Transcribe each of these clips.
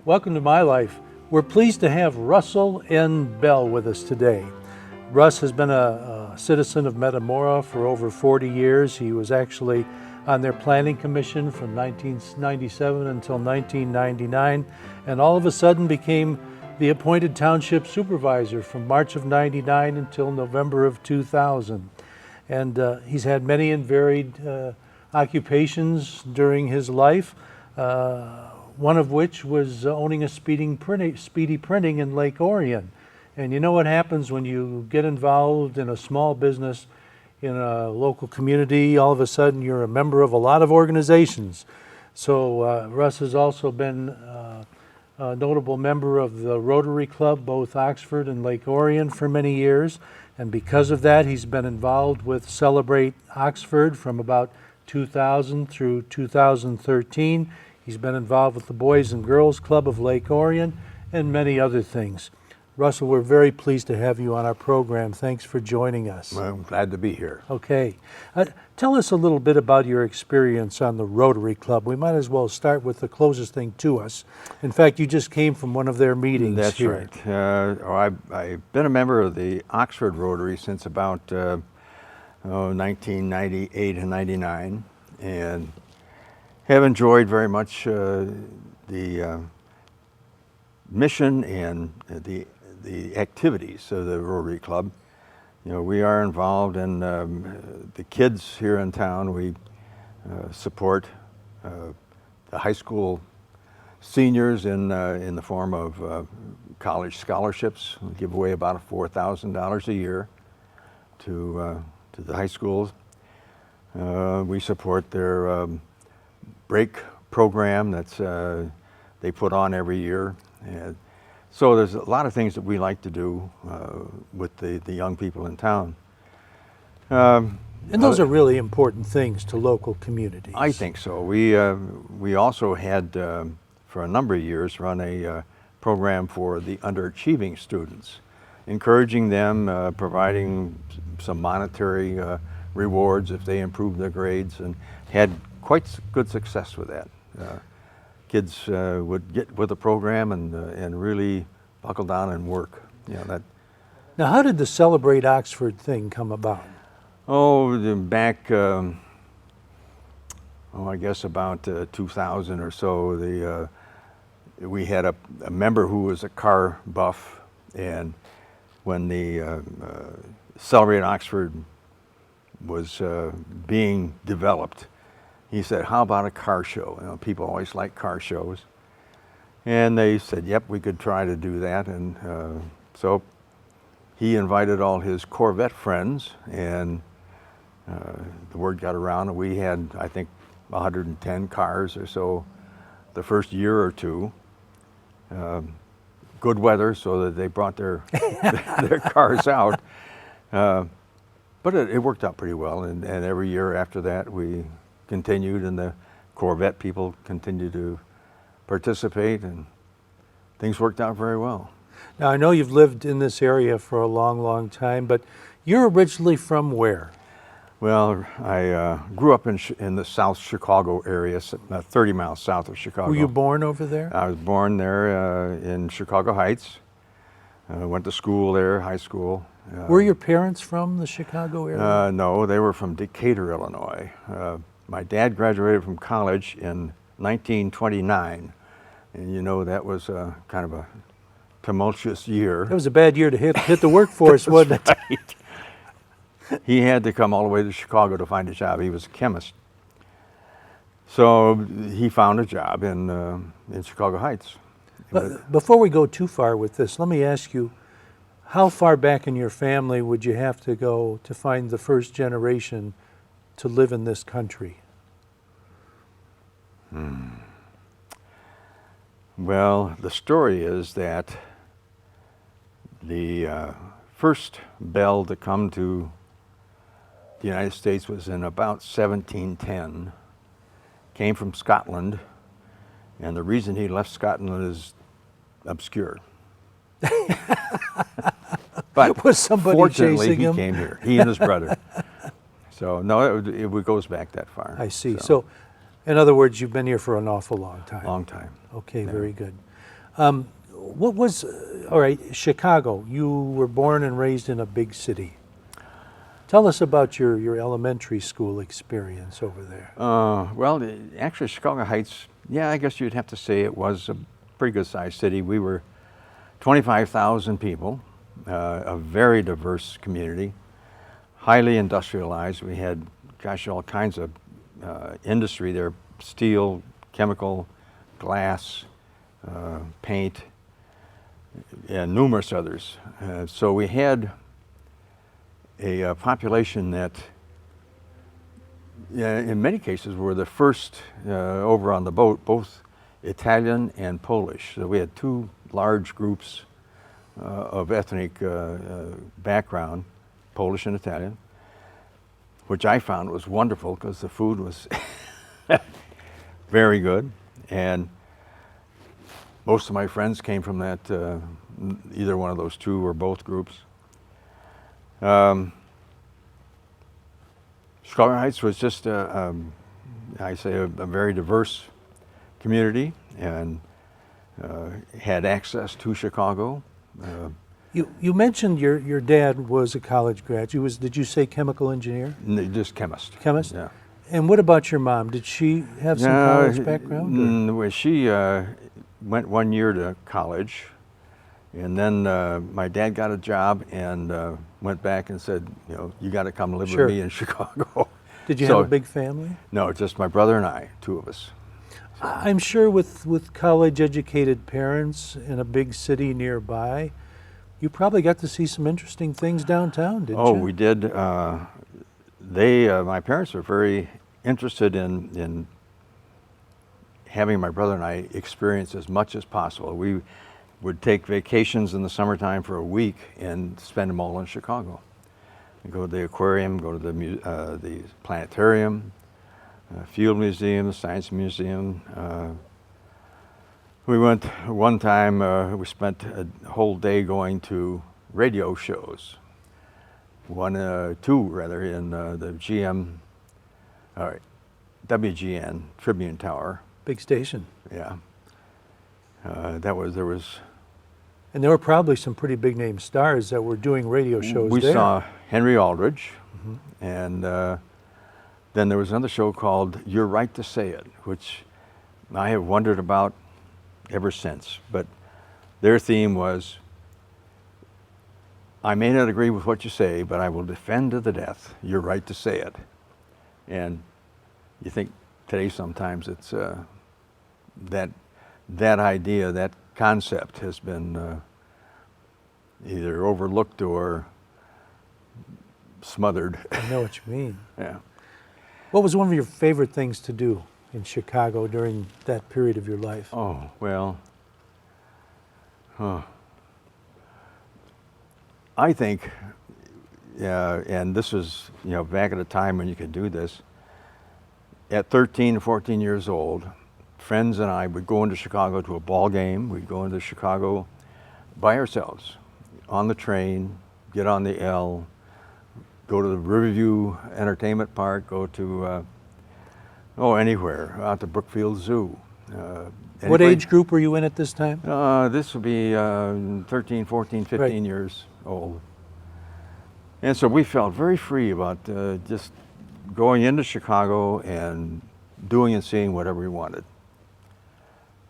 Welcome to My Life. We're pleased to have Russell N. Bell with us today. Russ has been a citizen of Metamora for over 40 years. He was actually on their planning commission from 1997 until 1999, and all of a sudden became the appointed township supervisor from March of 99 until November of 2000. And he's had many and varied occupations during his life, one of which was owning a speedy printing in Lake Orion. And you know what happens when you get involved in a small business in a local community, all of a sudden you're a member of a lot of organizations. So Russ has also been a notable member of the Rotary Club, both Oxford and Lake Orion, for many years. And because of that, he's been involved with Celebrate Oxford from about 2000 through 2013. He's been involved with the Boys and Girls Club of Lake Orion and many other things. Russell, we're very pleased to have you on our program. Thanks for joining us. Well, I'm glad to be here. Okay. Tell us a little bit about your experience on the Rotary Club. We might as well start with the closest thing to us. In fact, you just came from one of their meetings. That's here. right. I've been a member of the Oxford Rotary since about 1998 and 99, and have enjoyed very much the mission and the activities of the Rotary Club. You know, we are involved in the kids here in town. We support the high school seniors in the form of college scholarships. We give away about $4,000 a year to the high schools. We support their break program that's they put on every year. And so there's a lot of things that we like to do with the young people in town. And those are really important things to local communities. I think so. We also had, for a number of years, run a program for the underachieving students, encouraging them, providing some monetary rewards if they improved their grades, and had quite good success with that. Kids would get with the program and really buckle down and work. You know, that. Now, how did the Celebrate Oxford thing come about? Oh, back, I guess about 2000 or so, we had a member who was a car buff, and when the Celebrate Oxford was being developed, he said, how about a car show? You know, people always like car shows. And they said, yep, we could try to do that. And so he invited all his Corvette friends, and the word got around, and we had, I think, 110 cars or so the first year or two. Good weather, so that they brought their cars out. But it worked out pretty well, and every year after that we continued, and the Corvette people continued to participate, and things worked out very well. Now, I know you've lived in this area for a long, long time, but you're originally from where? Well, I grew up in the South Chicago area, 30 miles south of Chicago. Were you born over there? I was born there in Chicago Heights. Went to school there, high school. Were your parents from the Chicago area? No, they were from Decatur, Illinois. My dad graduated from college in 1929, and you know that was kind of a tumultuous year. It was a bad year to hit the workforce, wasn't it? Right. He had to come all the way to Chicago to find a job. He was a chemist. So he found a job in Chicago Heights. But before we go too far with this, let me ask you, how far back in your family would you have to go to find the first generation to live in this country? Well, the story is that the first Bell to come to the United States was in about 1710, came from Scotland, and the reason he left Scotland is obscure. But was somebody fortunately, chasing he him? came here, he and his brother. So no, it goes back that far. I see. So, in other words, you've been here for an awful long time. Long time. Okay, Yeah. very good. What was, all right, Chicago, you were born and raised in a big city. Tell us about your elementary school experience over there. Well, actually, Chicago Heights, yeah, I guess you'd have to say it was a pretty good sized city. We were 25,000 people, a very diverse community, highly industrialized. We had, gosh, all kinds of industry there: steel, chemical, glass, paint, and numerous others. So we had a population that, in many cases, were the first over on the boat, both Italian and Polish. So we had two large groups of ethnic background, Polish and Italian, which I found was wonderful because the food was very good. And most of my friends came from that, either one of those two or both groups. Chicago Heights was just, I say, a very diverse community, and had access to Chicago. You mentioned your dad was a college graduate. Did you say chemical engineer? Just chemist. Chemist? Yeah. And what about your mom? Did she have some college background? Well, she went 1 year to college, and then my dad got a job and went back and said, you got to come live Sure. with me in Chicago. Did you So- have a big family? No, just my brother and I, two of us. I'm sure with college-educated parents in a big city nearby, you probably got to see some interesting things downtown, didn't you? Oh, we did. My parents were very interested in having my brother and I experience as much as possible. We would take vacations in the summertime for a week and spend them all in Chicago. We'd go to the aquarium, go to the planetarium, Field Museum, Science Museum. We went one time, we spent a whole day going to radio shows. Two rather, in the WGN Tribune Tower. Big station. Yeah. There was. And there were probably some pretty big name stars that were doing radio shows We there. saw Henry Aldridge, and then there was another show called You're Right to Say It, which I have wondered about ever since. But their theme was, I may not agree with what you say, but I will defend to the death your right to say it. And you think today sometimes it's that idea, that concept has been either overlooked or smothered. I know what you mean. Yeah. What was one of your favorite things to do in Chicago during that period of your life? Oh, well, I think, and this was, back at a time when you could do this. At 13, 14 years old, friends and I would go into Chicago to a ball game. We'd go into Chicago by ourselves, on the train, get on the L, go to the Riverview Entertainment Park, go to, anywhere, out to Brookfield Zoo. What age group were you in at this time? This would be 13, 14, 15 Right. years old. And so we felt very free about just going into Chicago and doing and seeing whatever we wanted.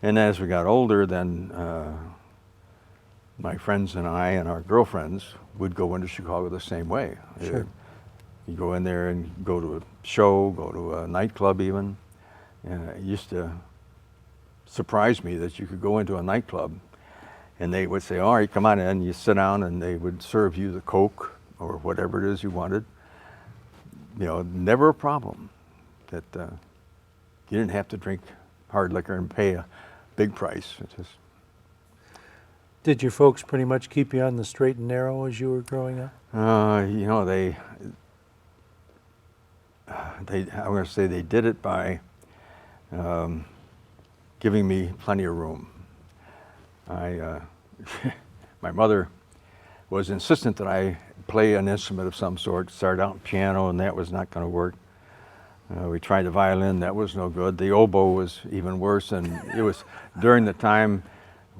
And as we got older, then my friends and I and our girlfriends would go into Chicago the same way. Sure. You go in there and go to a show, go to a nightclub even. And it used to surprise me that you could go into a nightclub and they would say, all right, come on in. You sit down and they would serve you the Coke or whatever it is you wanted. Never a problem that you didn't have to drink hard liquor and pay a big price. Did your folks pretty much keep you on the straight and narrow as you were growing up? I'm going to say they did it by giving me plenty of room. My mother was insistent that I play an instrument of some sort. Started out in piano, and that was not going to work. We tried the violin, that was no good. The oboe was even worse, and it was during the time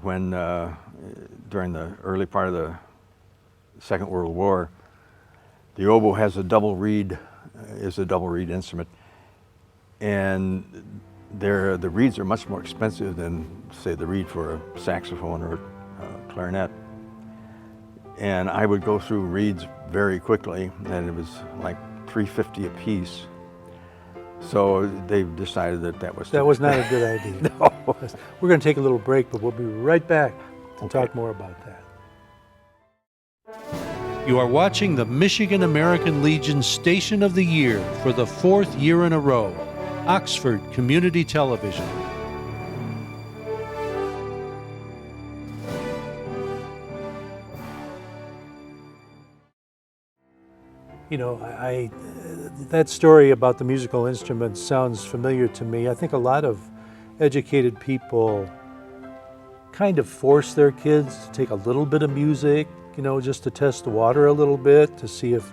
when during the early part of the Second World War, the oboe has a double reed, is a double reed instrument, and the reeds are much more expensive than, say, the reed for a saxophone or a clarinet. And I would go through reeds very quickly, and it was like $3.50 a piece. So they decided that was That was not a good idea. No. We're going to take a little break, but we'll be right back to Okay. talk more about that. You are watching the Michigan American Legion Station of the Year for the 4th year in a row, Oxford Community Television. You know, that story about the musical instruments sounds familiar to me. I think a lot of educated people kind of force their kids to take a little bit of music, you know, just to test the water a little bit, to see if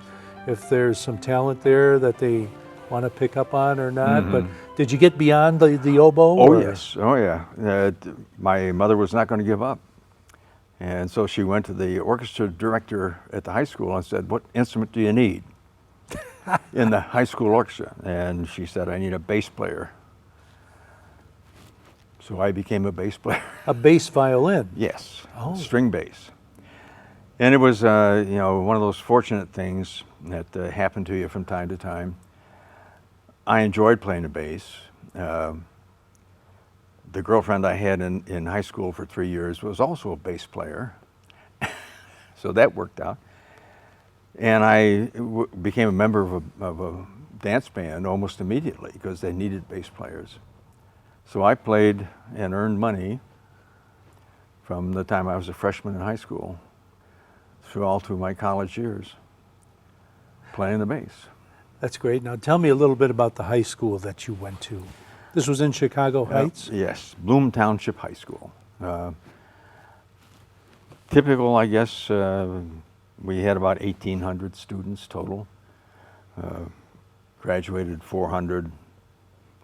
there's some talent there that they want to pick up on or not. Mm-hmm. But did you get beyond the oboe? Oh, or? yes. Oh, yeah. My mother was not going to give up. And so she went to the orchestra director at the high school and said, "What instrument do you need in the high school orchestra?" And she said, "I need a bass player." So I became a bass player. A bass violin? Yes, Oh. string bass. And it was, you know, one of those fortunate things that happen to you from time to time. I enjoyed playing the bass. The girlfriend I had in high school for 3 years was also a bass player. So that worked out. And I became a member of a dance band almost immediately because they needed bass players. So I played and earned money from the time I was a freshman in high school through my college years, playing the bass. That's great. Now tell me a little bit about the high school that you went to. This was in Chicago Heights? Yes, Bloom Township High School. Typical, I guess, we had about 1,800 students total. Graduated 400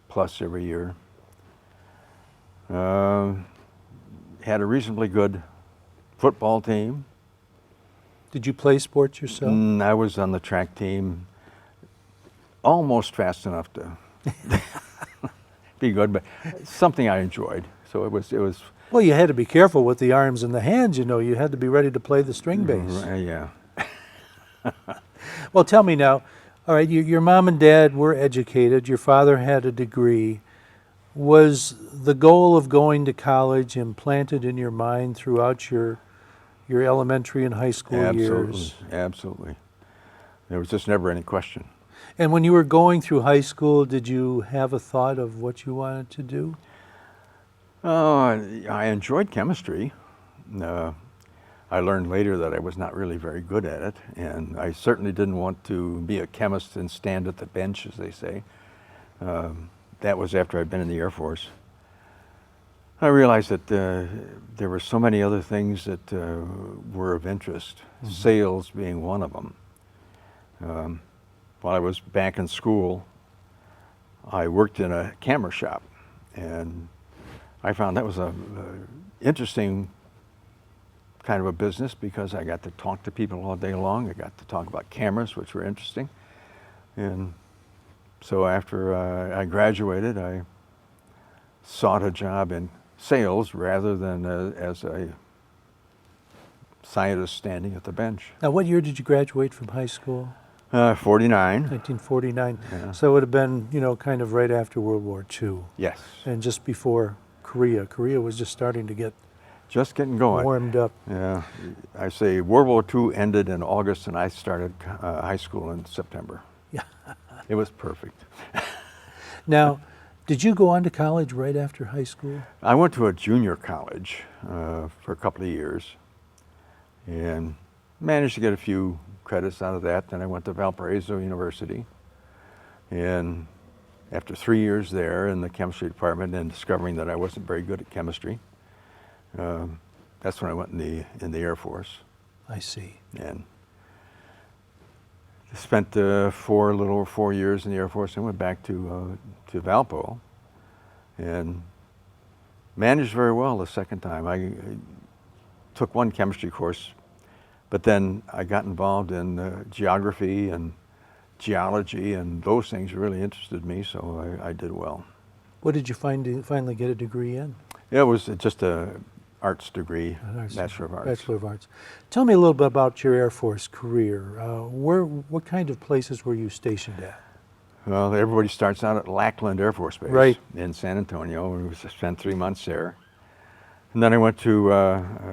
plus every year. Had a reasonably good football team. Did you play sports yourself? I was on the track team, almost fast enough to be good, but something I enjoyed. So it was. Well, you had to be careful with the arms and the hands, you know. You had to be ready to play the string bass. Yeah. Well, tell me now, all right, your mom and dad were educated. Your father had a degree. Was the goal of going to college implanted in your mind throughout your elementary and high school years? Absolutely. There was just never any question. And when you were going through high school, did you have a thought of what you wanted to do? I enjoyed chemistry. I learned later that I was not really very good at it, and I certainly didn't want to be a chemist and stand at the bench, as they say. That was after I'd been in the Air Force. I realized that there were so many other things that were of interest, sales being one of them. While I was back in school, I worked in a camera shop, and I found that was a interesting kind of a business because I got to talk to people all day long. I got to talk about cameras, which were interesting. And so after I graduated, I sought a job in sales rather than as a scientist standing at the bench. Now, what year did you graduate from high school? 49. 1949. Yeah. So it would have been, you know, kind of right after World War II. Yes. And just before Korea. Korea was just starting to get Just getting going. warmed up. Yeah. I say World War II ended in August and I started high school in September. Yeah. It was perfect. Now, did you go on to college right after high school? I went to a junior college for a couple of years and managed to get a few credits out of that. Then I went to Valparaiso University, and after 3 years there in the chemistry department and discovering that I wasn't very good at chemistry, that's when I went in the Air Force. I see. And spent a little over 4 years in the Air Force and went back to Valpo, and Managed very well the second time. I took one chemistry course, but then I got involved in geography and geology, and those things really interested me, so I did well. What did you finally get a degree in? Yeah, it was just a arts degree, Arts. Bachelor of Arts. Bachelor of Arts. Tell me a little bit about your Air Force career. What kind of places were you stationed at? Well, everybody starts out at Lackland Air Force Base Right. in San Antonio. We spent 3 months there. And then I went to,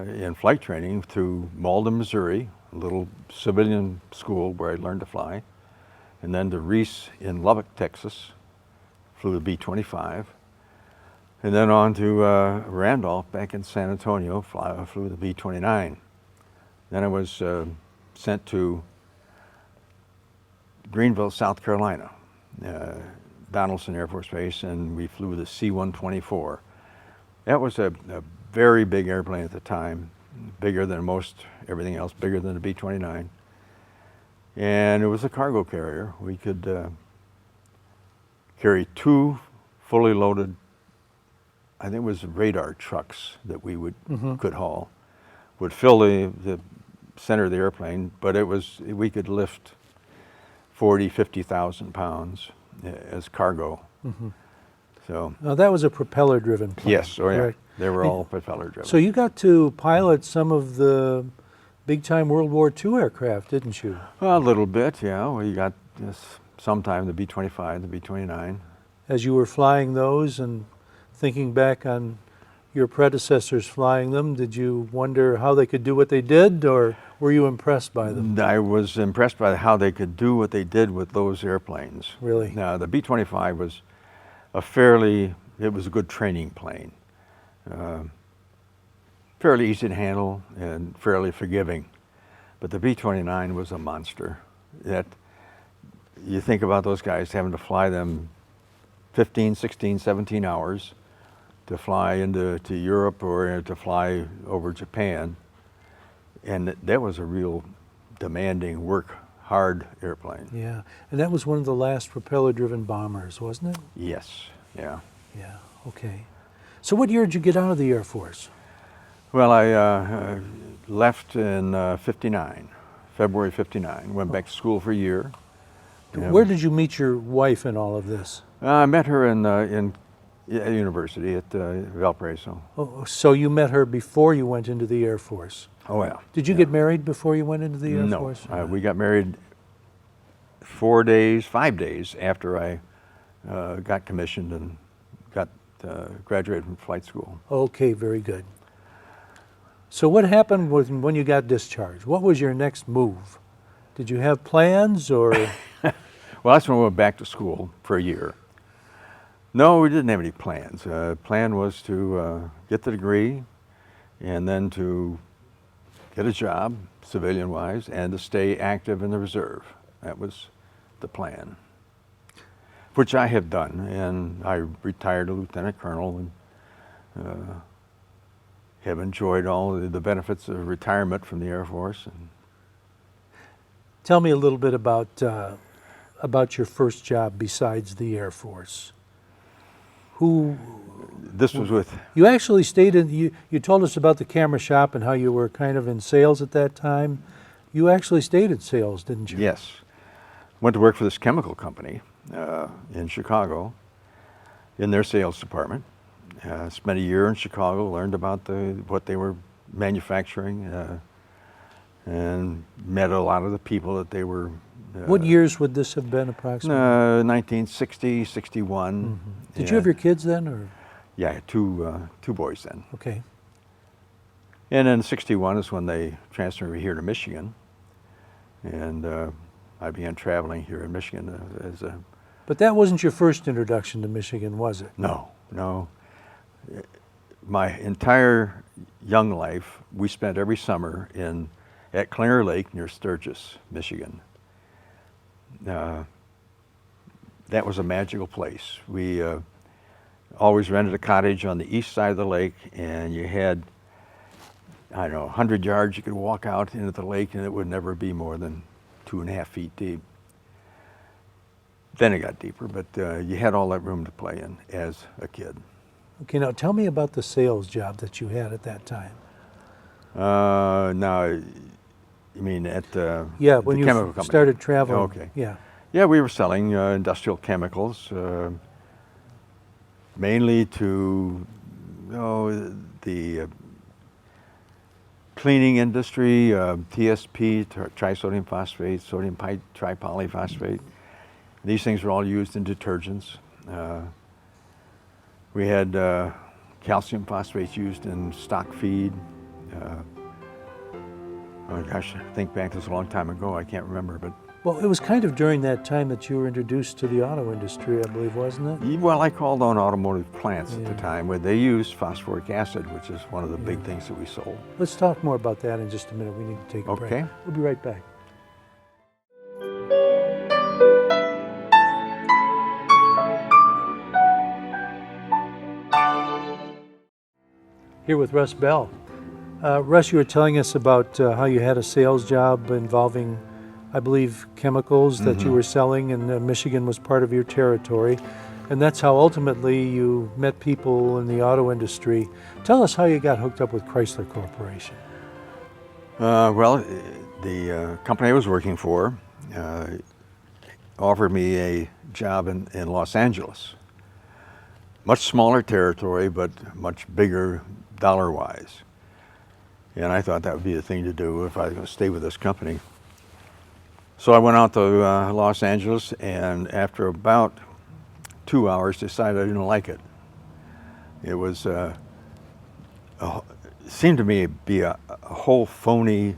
in flight training through Malden, Missouri, a little civilian school where I learned to fly. And then to Reese in Lubbock, Texas, flew the B-25. And then on to Randolph back in San Antonio, flew the B-29. Then I was sent to Greenville, South Carolina, Donaldson Air Force Base, and we flew the C-124. That was a very big airplane at the time, bigger than most everything else, bigger than the B-29. And it was a cargo carrier. We could carry 2 fully loaded, I think it was radar trucks that we could haul, would fill the center of the airplane, but we could lift 40, 50,000 pounds as cargo. So Now that was a propeller-driven plane. yes, oh yeah, correct? they were all propeller driven. So you got to pilot some of the big-time World War II aircraft, didn't you? Well, a little bit, yeah. We got sometime the B-25, the B-29. As you were flying those and thinking back on your predecessors flying them, did you wonder how they could do what they did, or were you impressed by them? I was impressed by how they could do what they did with those airplanes. Really? Now, the B-25 was it was a good training plane. Fairly easy to handle and fairly forgiving. But the B-29 was a monster. You think about those guys having to fly them 15, 16, 17 hours to fly to Europe or to fly over Japan. And that was a real demanding, hard airplane. Yeah, and that was one of the last propeller-driven bombers, wasn't it? Yes, yeah. Yeah, okay. So what year did you get out of the Air Force? Well, I left in '59, February '59. Went back to school for a year. Where did you meet your wife in all of this? I met her in university at Valparaiso. Oh, so you met her before you went into the Air Force? Oh yeah. Did you get married before you went into the Air Force? No, we got married 5 days after I got commissioned and graduated from flight school. Okay, very good. So what happened when you got discharged? What was your next move? Did you have plans, or? Well, that's when we went back to school for a year. No, we didn't have any plans. Plan was to get the degree and then to get a job, civilian-wise, and to stay active in the reserve. That was the plan, which I have done, and I retired a lieutenant colonel and have enjoyed all the benefits of retirement from the Air Force. And Tell me a little bit about your first job besides the Air Force. this was with, You actually stayed in, you told us about the camera shop and how you were kind of in sales at that time. You actually stayed in sales, didn't you? yes, went to work for this chemical company in Chicago in their sales department. Spent a year in Chicago, learned about what they were manufacturing, and met a lot of the people that they were. What years would this have been approximately? 1960, 61. Did you have your kids then, or? Yeah, I had two boys then. Okay. And then 61 is when they transferred me here to Michigan. And I began traveling here in Michigan as a... But that wasn't your first introduction to Michigan, was it? No. My entire young life, we spent every summer at Klinger Lake near Sturgis, Michigan. That was a magical place. We always rented a cottage on the east side of the lake, and you had, 100 yards you could walk out into the lake, and it would never be more than 2.5 feet deep. Then it got deeper, but you had all that room to play in as a kid. Okay, now tell me about the sales job that you had at that time. Now, you mean at Yeah, the when you chemical company? started traveling. Okay. Yeah. Yeah, we were selling industrial chemicals, mainly to the cleaning industry, TSP, trisodium phosphate, sodium tripolyphosphate. These things were all used in detergents. We had calcium phosphates used in stock feed. Oh gosh, I think back, this was a long time ago. I can't remember, but Well, it was kind of during that time that you were introduced to the auto industry, I believe, wasn't it? well, I called on automotive plants at the Yeah. time where they used phosphoric acid, which is one of the big Yeah. things that we sold. Let's talk more about that in just a minute. We need to take a break. Okay. We'll be right back. Here with Russ Bell. Russ, you were telling us about how you had a sales job involving, I believe, chemicals that you were selling, and Michigan was part of your territory. And that's how ultimately you met people in the auto industry. Tell us how you got hooked up with Chrysler Corporation. Well, the company I was working for offered me a job in Los Angeles. Much smaller territory, but much bigger dollar-wise. And I thought that would be the thing to do if I was going to stay with this company. So I went out to Los Angeles, and after about 2 hours, decided I didn't like it. It was seemed to me to be a whole phony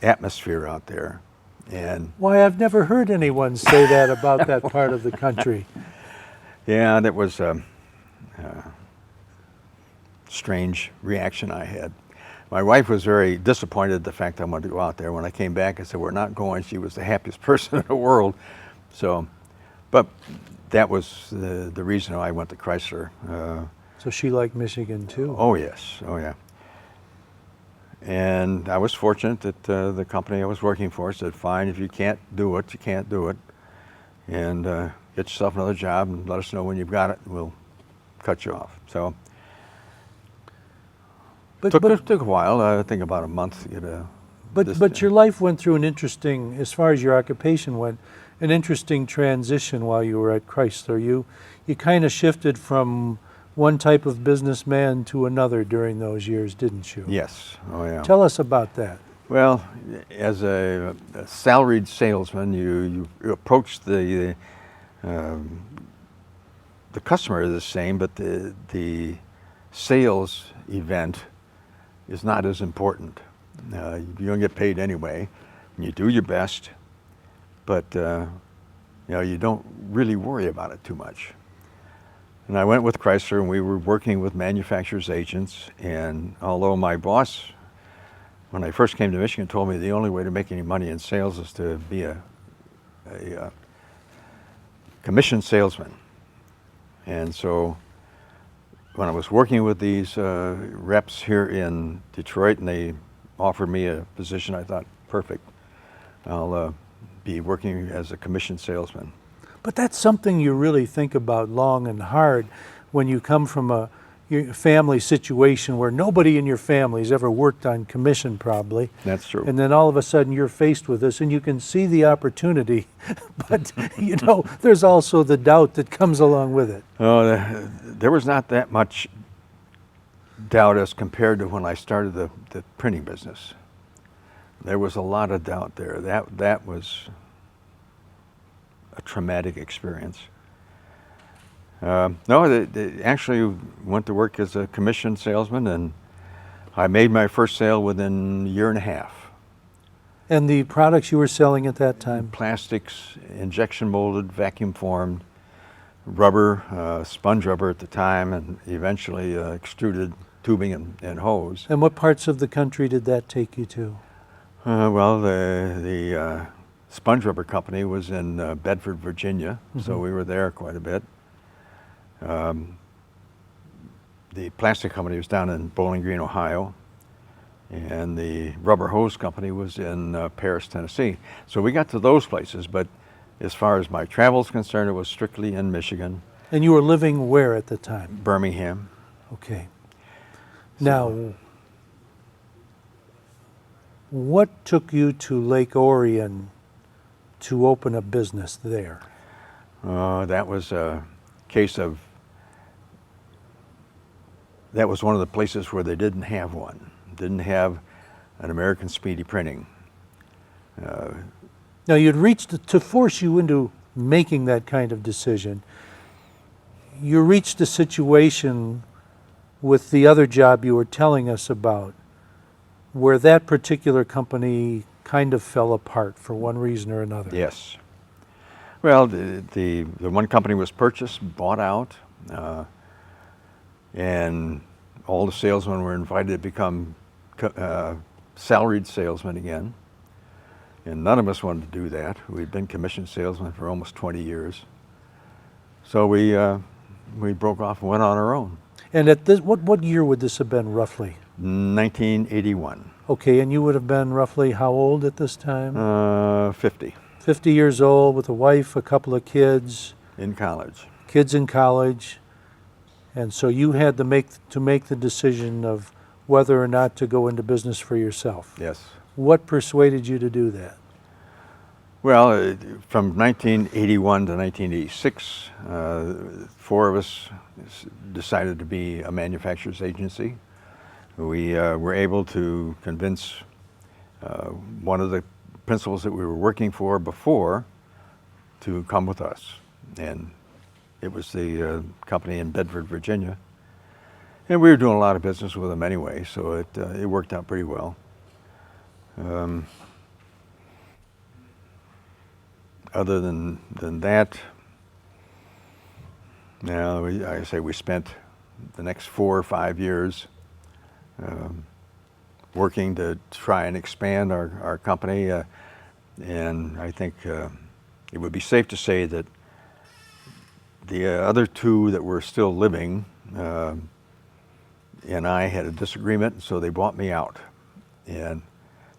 atmosphere out there. And Why, I've never heard anyone say that about that part of the country. yeah, that was a strange reaction I had. My wife was very disappointed at the fact I wanted to go out there. When I came back, I said, we're not going. She was the happiest person in the world. So, but that was the reason I went to Chrysler. So she liked Michigan too. Oh yes, oh yeah. And I was fortunate that the company I was working for said, fine, if you can't do it, you can't do it. And get yourself another job and let us know when you've got it, and we'll cut you off. So took a while, I think about a month to get a... But your life went through an interesting, as far as your occupation went, an interesting transition while you were at Chrysler. You kind of shifted from one type of businessman to another during those years, didn't you? Yes, oh yeah. Tell us about that. Well, as a salaried salesman, you approach the customer the same, but the sales event is not as important. You don't get paid anyway. You do your best, but you don't really worry about it too much. And I went with Chrysler, and we were working with manufacturers' agents. And although my boss, when I first came to Michigan, told me the only way to make any money in sales is to be a commission salesman. And so when I was working with these reps here in Detroit, and they offered me a position, I thought, perfect. I'll be working as a commission salesman. But that's something you really think about long and hard when you come from a family situation where nobody in your family has ever worked on commission, probably. That's true. And then all of a sudden you're faced with this, and you can see the opportunity, but there's also the doubt that comes along with it. Oh, there was not that much doubt as compared to when I started the printing business. There was a lot of doubt there. That was a traumatic experience. No, they actually went to work as a commission salesman, and I made my first sale within a year and a half. And the products you were selling at that time? Plastics, injection molded, vacuum formed, rubber, sponge rubber at the time, and eventually extruded tubing and hose. And what parts of the country did that take you to? Well, the sponge rubber company was in Bedford, Virginia, so we were there quite a bit. The plastic company was down in Bowling Green, Ohio, and the rubber hose company was in Paris, Tennessee. So we got to those places, but as far as my travel is concerned, it was strictly in Michigan. And you were living where at the time? Birmingham. Okay. Now, what took you to Lake Orion to open a business there? That was a case of, that was one of the places where they didn't have one. Didn't have an American Speedy Printing. Now, you'd reached, to force you into making that kind of decision, you reached a situation with the other job you were telling us about where that particular company kind of fell apart for one reason or another. Yes. Well, the one company was purchased, bought out, and all the salesmen were invited to become salaried salesmen again. And none of us wanted to do that. We'd been commission salesmen for almost 20 years. So we broke off and went on our own. And at this, what year would this have been roughly? 1981. Okay, and you would have been roughly how old at this time? 50. 50 years old with a wife, a couple of kids. In college. Kids in college. And so you had to make the decision of whether or not to go into business for yourself. Yes. What persuaded you to do that? Well, from 1981 to 1986, 4 of us decided to be a manufacturer's agency. We were able to convince one of the principals that we were working for before to come with us. And it was the company in Bedford, Virginia. And we were doing a lot of business with them anyway, so it worked out pretty well. Other than that, now I say we spent the next 4 or 5 years working to try and expand our company, and I think it would be safe to say that the other 2 that were still living and I had a disagreement, so they bought me out, and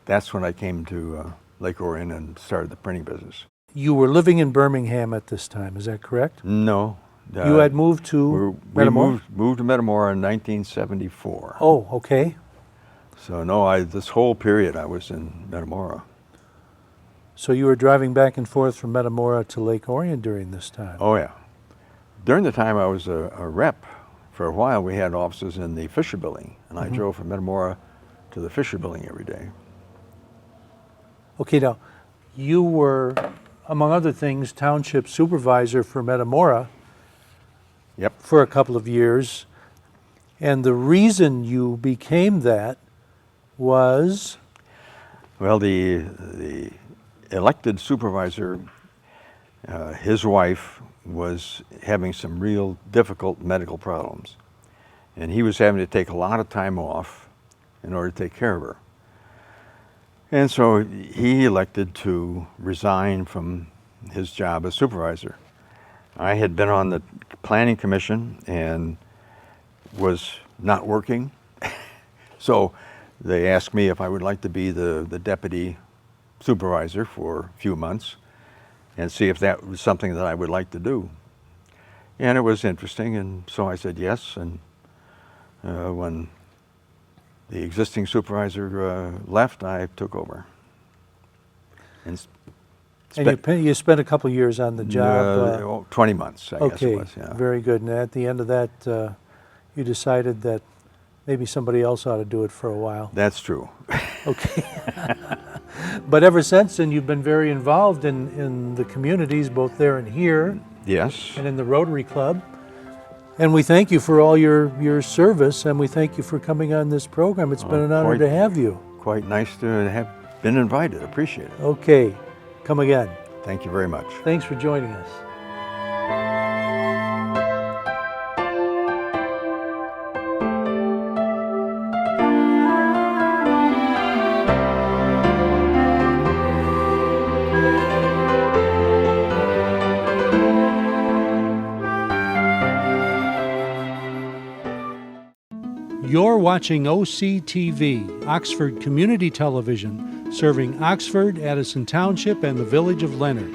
that's when I came to Lake Orion and started the printing business. You were living in Birmingham at this time, is that correct? No. You had moved to we Metamora? moved to Metamora in 1974. Oh, okay. So no, this whole period I was in Metamora. So you were driving back and forth from Metamora to Lake Orion during this time? Oh yeah. During the time I was a rep, for a while we had offices in the Fisher Building, and I drove from Metamora to the Fisher Building every day. Okay, now, you were, among other things, township supervisor for Metamora. Yep. For a couple of years. And the reason you became that was? Well, the elected supervisor, his wife was having some real difficult medical problems. And he was having to take a lot of time off in order to take care of her. And so he elected to resign from his job as supervisor. I had been on the planning commission and was not working. So they asked me if I would like to be the deputy supervisor for a few months and see if that was something that I would like to do. And it was interesting, and so I said yes. And when the existing supervisor left, I took over. And you spent a couple of years on the job? 20 months, I guess it was. Okay, Yeah. very good. And at the end of that, you decided that maybe somebody else ought to do it for a while. That's true. Okay. But ever since then, you've been very involved in the communities, both there and here. Yes. And in the Rotary Club. And we thank you for all your service, and we thank you for coming on this program. It's been an honor to have you. Quite nice to have been invited. Appreciate it. Okay. Come again. Thank you very much. Thanks for joining us. You're watching OCTV, Oxford Community Television, serving Oxford, Addison Township, and the village of Leonard.